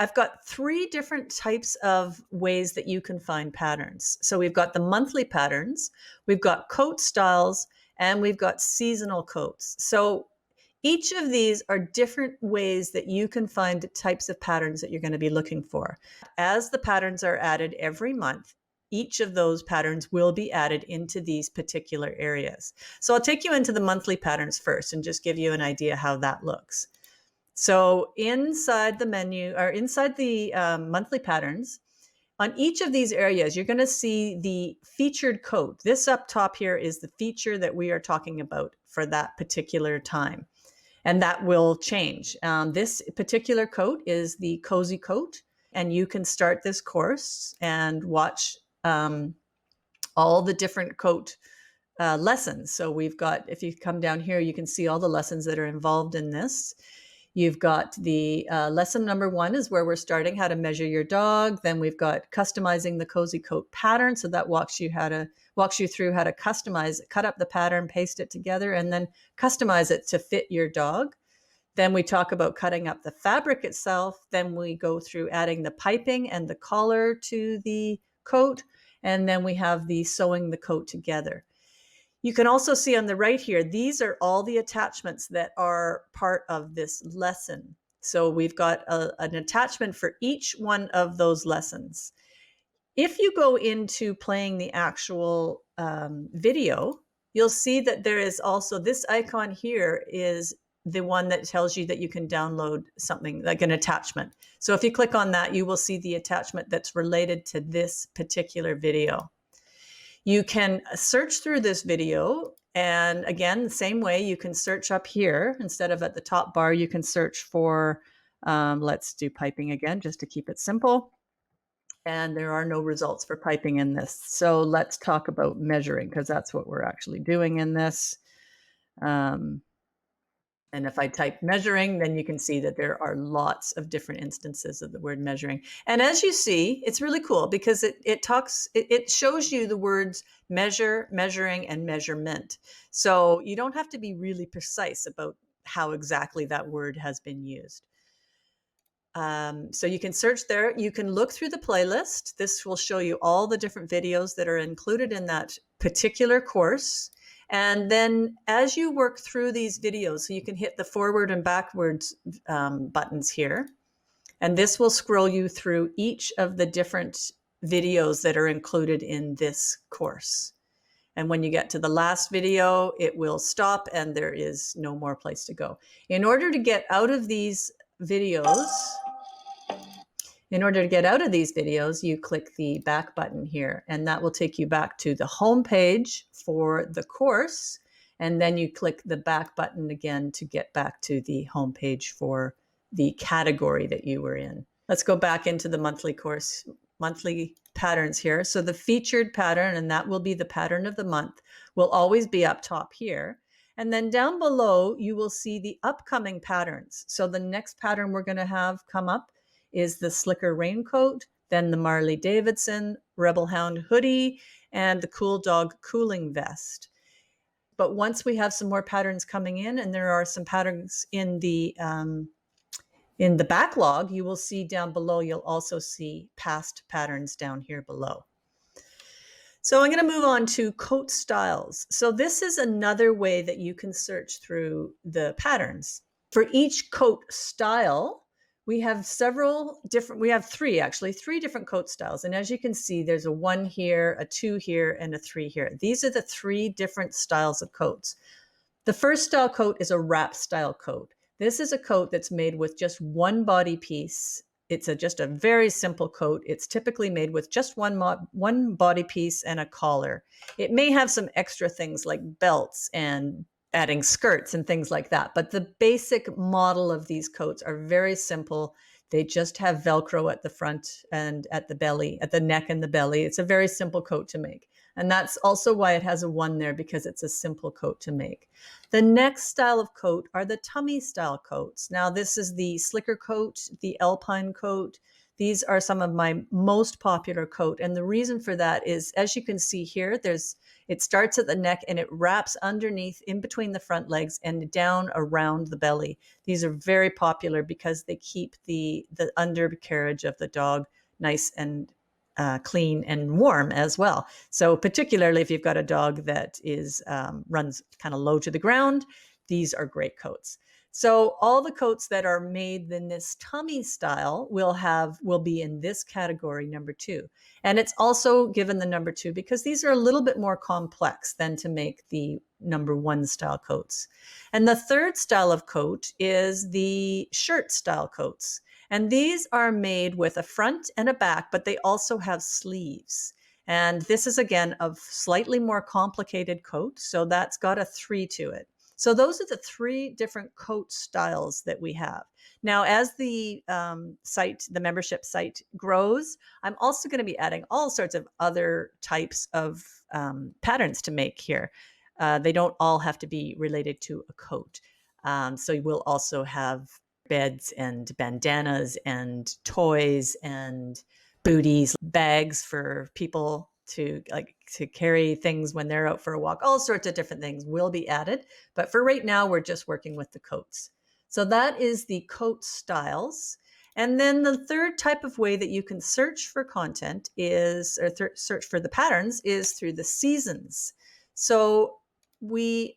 I've got three different types of ways that you can find patterns. So we've got the monthly patterns, we've got coat styles, and we've got seasonal coats. So each of these are different ways that you can find the types of patterns that you're going to be looking for. As the patterns are added every month, each of those patterns will be added into these particular areas. So I'll take you into the monthly patterns first and just give you an idea how that looks. So inside the menu, or inside the monthly patterns, on each of these areas, you're going to see the featured coat. This up top here is the feature that we are talking about for that particular time. And that will change. This particular coat is the cozy coat. And you can start this course and watch all the different coat lessons. So we've got, if you come down here, you can see all the lessons that are involved in this. You've got the lesson number 1 is where we're starting, how to measure your dog. Then we've got customizing the cozy coat pattern. So that walks you through how to customize, cut up the pattern, paste it together, and then customize it to fit your dog. Then we talk about cutting up the fabric itself. Then we go through adding the piping and the collar to the coat. And then we have the sewing the coat together. You can also see on the right here, these are all the attachments that are part of this lesson. So we've got an attachment for each one of those lessons. If you go into playing the actual video, you'll see that there is also this icon here is the one that tells you that you can download something like an attachment. So if you click on that, you will see the attachment that's related to this particular video. You can search through this video, and again, the same way, you can search up here. Instead of at the top bar, you can search for, let's do piping again, just to keep it simple. And there are no results for piping in this. So let's talk about measuring, because that's what we're actually doing in this. And if I type measuring, then you can see that there are lots of different instances of the word measuring. And as you see, it's really cool because it shows you the words measure, measuring, and measurement. So you don't have to be really precise about how exactly that word has been used. So you can search there. You can look through the playlist. This will show you all the different videos that are included in that particular course. And then as you work through these videos, so you can hit the forward and backwards buttons here. And this will scroll you through each of the different videos that are included in this course. And when you get to the last video, it will stop and there is no more place to go. In order to get out of these videos, you click the back button here, and that will take you back to the home page for the course. And then you click the back button again to get back to the home page for the category that you were in. Let's go back into the monthly patterns here. So the featured pattern, and that will be the pattern of the month, will always be up top here. And then down below, you will see the upcoming patterns. So the next pattern we're going to have come up is the Slicker Raincoat, then the Marley Davidson Rebel Hound Hoodie, and the Cool Dog Cooling Vest. But once we have some more patterns coming in, and there are some patterns in the backlog, you will see down below, you'll also see past patterns down here below. So I'm going to move on to coat styles. So this is another way that you can search through the patterns. For each coat style, we have three different coat styles. And as you can see, there's a 1 here, a 2 here, and a 3 here. These are the 3 different styles of coats. The first style coat is a wrap style coat. This is a coat that's made with just one body piece. It's just a very simple coat. It's typically made with just one body piece and a collar. It may have some extra things like belts and adding skirts and things like that. But the basic model of these coats are very simple. They just have Velcro at the front and at the belly, at the neck and the belly. It's a very simple coat to make. And that's also why it has a 1 there, because it's a simple coat to make. The next style of coat are the tummy style coats. Now, this is the Slicker coat, the Alpine coat, These are some of my most popular coat. And the reason for that is, as you can see here, it starts at the neck and it wraps underneath in between the front legs and down around the belly. These are very popular because they keep the undercarriage of the dog nice and clean and warm as well. So particularly if you've got a dog that runs kind of low to the ground, these are great coats. So all the coats that are made in this tummy style will be in this category, number 2. And it's also given the number 2 because these are a little bit more complex than to make the number 1 style coats. And the third style of coat is the shirt style coats. And these are made with a front and a back, but they also have sleeves. And this is, again, a slightly more complicated coat. So that's got a 3 to it. So those are the 3 different coat styles that we have. Now, as the membership site grows, I'm also going to be adding all sorts of other types of patterns to make here. They don't all have to be related to a coat. So we'll also have beds and bandanas and toys and booties, bags for people to carry things when they're out for a walk. All sorts of different things will be added. But for right now, we're just working with the coats. So that is the coat styles. And then the third type of way that you can search for content search for the patterns is through the seasons. So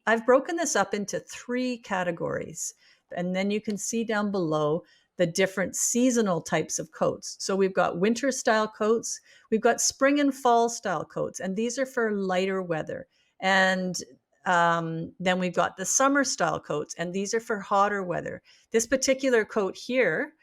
I've broken this up into 3 categories. And then you can see down below the different seasonal types of coats. So we've got winter style coats, we've got spring and fall style coats, and these are for lighter weather. And then we've got the summer style coats, and these are for hotter weather. This particular coat here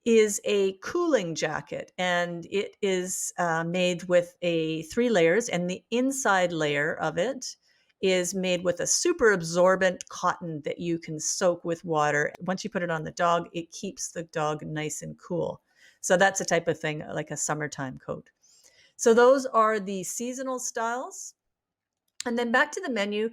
is a cooling jacket, and it is made with 3 layers, and the inside layer of it is made with a super absorbent cotton that you can soak with water. Once you put it on the dog, it keeps the dog nice and cool. So that's a type of thing like a summertime coat. So those are the seasonal styles. And then back to the menu,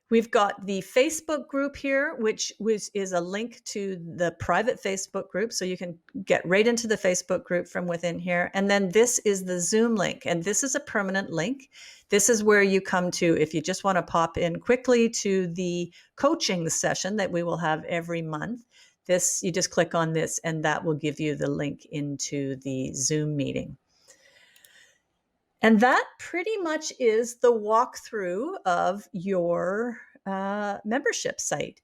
we've got the Facebook group here, which is a link to the private Facebook group. So you can get right into the Facebook group from within here. And then this is the Zoom link. And this is a permanent link. This is where you come to if you just want to pop in quickly to the coaching session that we will have every month. You just click on this and that will give you the link into the Zoom meeting. And that pretty much is the walkthrough of your membership site.